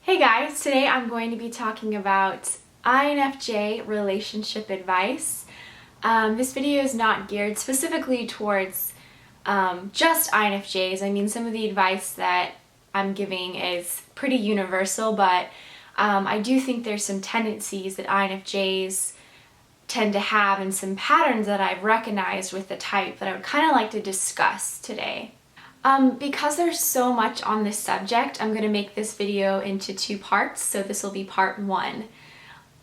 Hey guys, today I'm going to be talking about INFJ relationship advice. This video is not geared specifically towards just INFJs. I mean, some of the advice that I'm giving is pretty universal, but I do think there's some tendencies that INFJs tend to have and some patterns that I've recognized with the type that I would kind of like to discuss today. Because there's so much on this subject, I'm going to make this video into two parts, so this will be part one.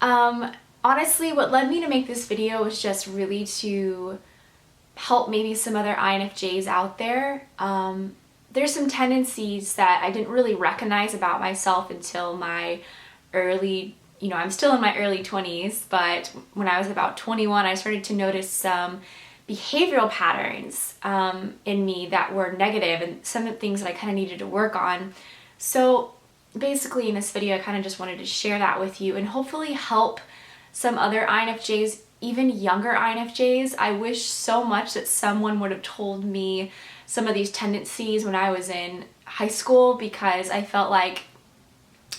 Honestly, what led me to make this video was just really to help maybe some other INFJs out there. There's some tendencies that I didn't really recognize about myself until my I'm still in my early 20s, but when I was about 21, I started to notice some behavioral patterns in me that were negative and some of the things that I kind of needed to work on. So basically in this video, I kind of just wanted to share that with you and hopefully help some other INFJs, even younger INFJs. I wish so much that someone would have told me some of these tendencies when I was in high school, because I felt like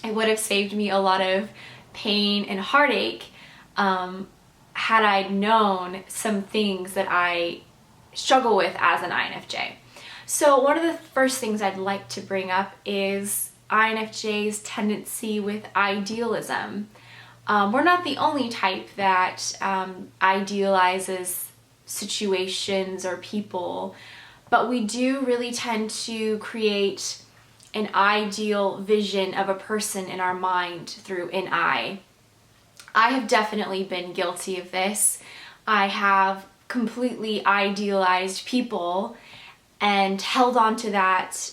it would have saved me a lot of pain and heartache had I known some things that I struggle with as an INFJ. So one of the first things I'd like to bring up is INFJ's tendency with idealism. We're not the only type that idealizes situations or people, but we do really tend to create an ideal vision of a person in our mind through an I. I have definitely been guilty of this. I have completely idealized people and held on to that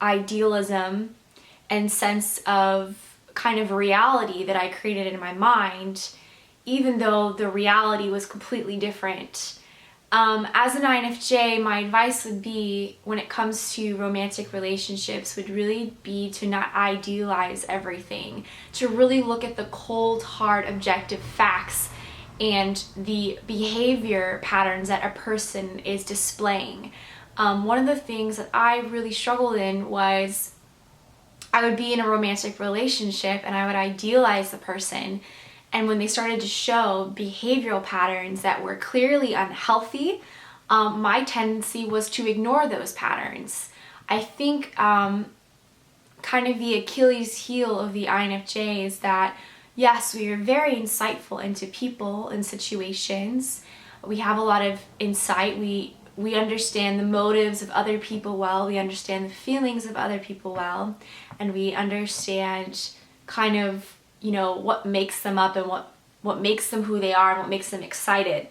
idealism and sense of kind of reality that I created in my mind, even though the reality was completely different. As an INFJ, my advice would be, when it comes to romantic relationships, would really be to not idealize everything, to really look at the cold, hard, objective facts and the behavior patterns that a person is displaying. One of the things that I really struggled in was I would be in a romantic relationship and I would idealize the person, and when they started to show behavioral patterns that were clearly unhealthy, my tendency was to ignore those patterns. I think kind of the Achilles heel of the INFJ is that, yes, we are very insightful into people and situations. We have a lot of insight. We understand the motives of other people well. We understand the feelings of other people well. And we understand kind of what makes them up and what makes them who they are and what makes them excited.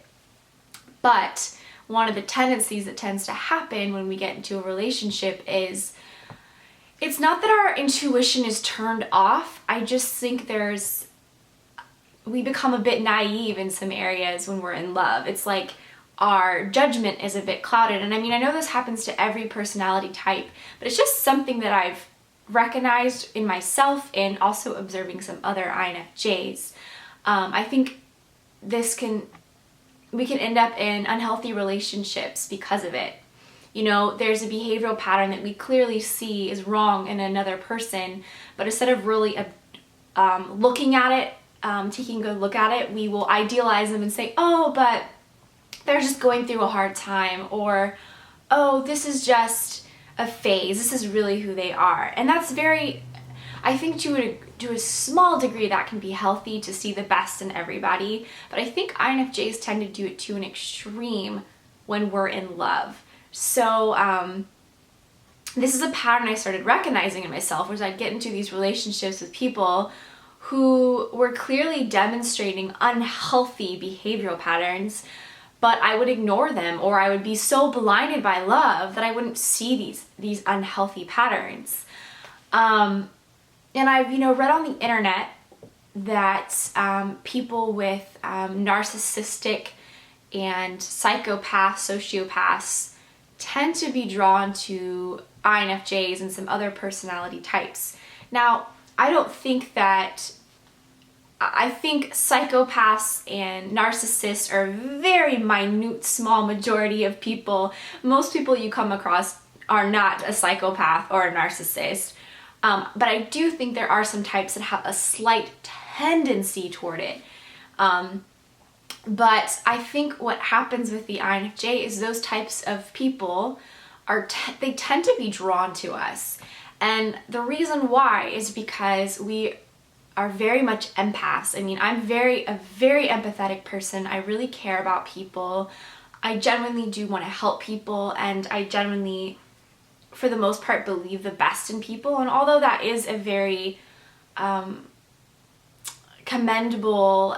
But one of the tendencies that tends to happen when we get into a relationship is, it's not that our intuition is turned off. I just think we become a bit naive in some areas when we're in love. It's like our judgment is a bit clouded. And I mean, I know this happens to every personality type, but it's just something that I've recognized in myself and also observing some other INFJs. I think we can end up in unhealthy relationships because of it. There's a behavioral pattern that we clearly see is wrong in another person, but instead of really looking at it, taking a good look at it, we will idealize them and say, oh, but they're just going through a hard time, or, oh, this is just a phase, this is really who they are. And that's I think to a small degree that can be healthy, to see the best in everybody, but I think INFJs tend to do it to an extreme when we're in love. So this is a pattern I started recognizing in myself, was I'd get into these relationships with people who were clearly demonstrating unhealthy behavioral patterns, but I would ignore them, or I would be so blinded by love that I wouldn't see these unhealthy patterns. And I've read on the internet that people with narcissistic and sociopaths tend to be drawn to INFJs and some other personality types. Now, I think psychopaths and narcissists are a very minute, small majority of people. Most people you come across are not a psychopath or a narcissist. But I do think there are some types that have a slight tendency toward it. But I think what happens with the INFJ is those types of people they tend to be drawn to us. And the reason why is because we are very much empaths. I mean, I'm a very empathetic person. I really care about people. I genuinely do want to help people, and I genuinely, for the most part, believe the best in people. And although that is a very commendable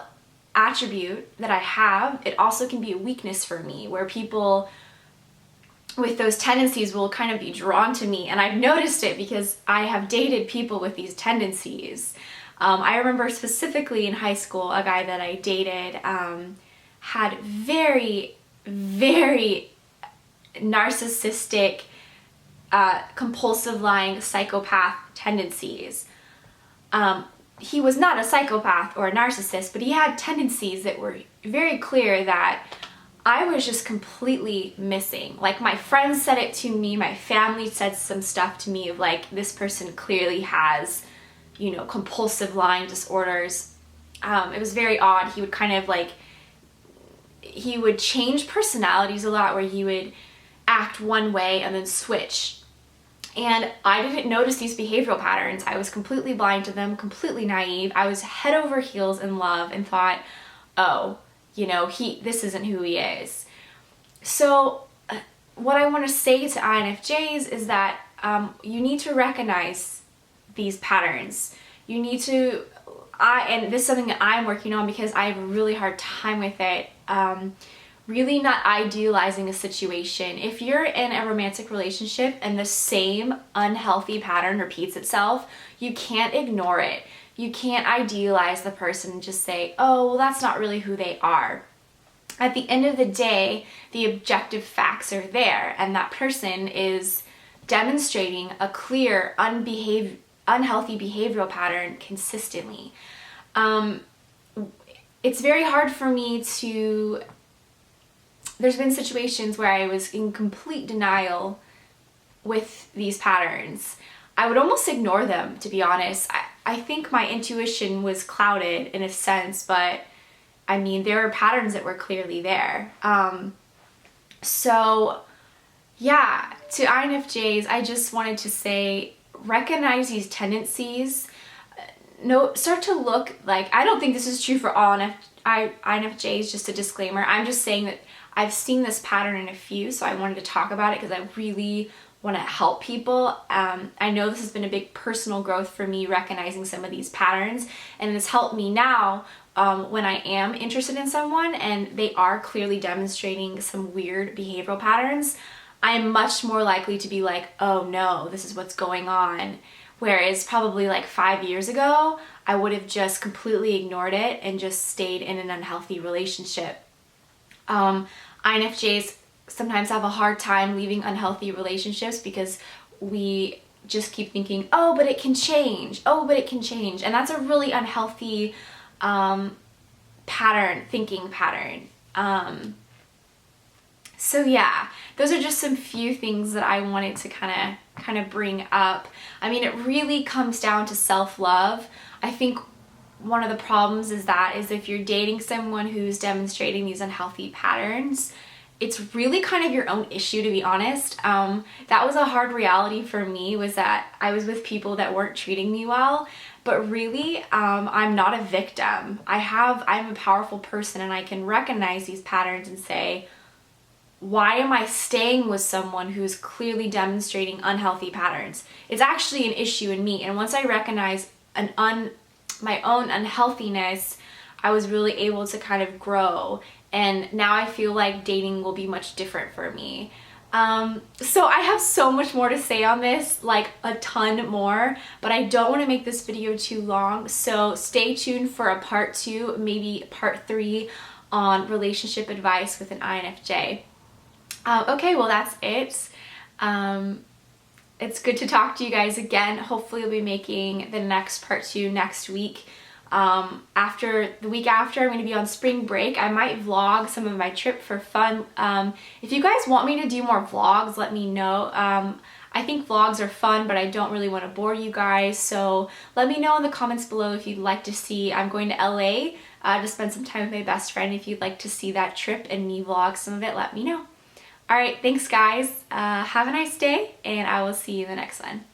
attribute that I have, it also can be a weakness for me, where people with those tendencies will kind of be drawn to me. And I've noticed it because I have dated people with these tendencies. I remember specifically in high school, a guy that I dated had very, very narcissistic, compulsive lying psychopath tendencies. He was not a psychopath or a narcissist, but he had tendencies that were very clear that I was just completely missing. Like, my friends said it to me, my family said some stuff to me of like, this person clearly has, you know, compulsive lying disorders. It was very odd. He would kind of like, he would change personalities a lot, where he would act one way and then switch. And I didn't notice these behavioral patterns. I was completely blind to them, completely naive. I was head over heels in love and thought, oh, you know, this isn't who he is. So what I want to say to INFJs is that you need to recognize these patterns. You need to, and this is something that I'm working on because I have a really hard time with it, really not idealizing a situation. If you're in a romantic relationship and the same unhealthy pattern repeats itself, you can't ignore it. You can't idealize the person and just say, oh, well, that's not really who they are. At the end of the day, the objective facts are there, and that person is demonstrating a clear, unhealthy behavioral pattern consistently. It's very hard for me to... There's been situations where I was in complete denial with these patterns. I would almost ignore them, to be honest. I think my intuition was clouded in a sense, but I mean, there are patterns that were clearly there. So yeah, to INFJs, I just wanted to say, recognize these tendencies. Start to look like, I don't think this is true for all INFJs, just a disclaimer. I'm just saying that I've seen this pattern in a few, so I wanted to talk about it because I really want to help people. I know this has been a big personal growth for me, recognizing some of these patterns, and it's helped me now when I am interested in someone and they are clearly demonstrating some weird behavioral patterns. I am much more likely to be like, oh no, this is what's going on. Whereas probably like 5 years ago, I would have just completely ignored it and just stayed in an unhealthy relationship. INFJs sometimes have a hard time leaving unhealthy relationships because we just keep thinking, oh, but it can change. Oh, but it can change. And that's a really unhealthy thinking pattern. So yeah, those are just some few things that I wanted to kind of bring up. I mean, it really comes down to self-love. I think one of the problems is if you're dating someone who's demonstrating these unhealthy patterns, it's really kind of your own issue, to be honest. That was a hard reality for me, was that I was with people that weren't treating me well, but really, I'm not a victim. I'm a powerful person, and I can recognize these patterns and say, why am I staying with someone who's clearly demonstrating unhealthy patterns? It's actually an issue in me. And once I recognize my own unhealthiness, I was really able to kind of grow. And now I feel like dating will be much different for me. So I have so much more to say on this, like a ton more, but I don't want to make this video too long. So stay tuned for a part 2, maybe part 3 on relationship advice with an INFJ. Okay, well, that's it. It's good to talk to you guys again. Hopefully I'll be making the next part 2 next week. After the week after, I'm going to be on spring break. I might vlog some of my trip for fun. If you guys want me to do more vlogs, let me know. I think vlogs are fun, but I don't really want to bore you guys. So let me know in the comments below if you'd like to see. I'm going to LA to spend some time with my best friend. If you'd like to see that trip and me vlog some of it, let me know. All right, thanks guys. Have a nice day, and I will see you in the next one.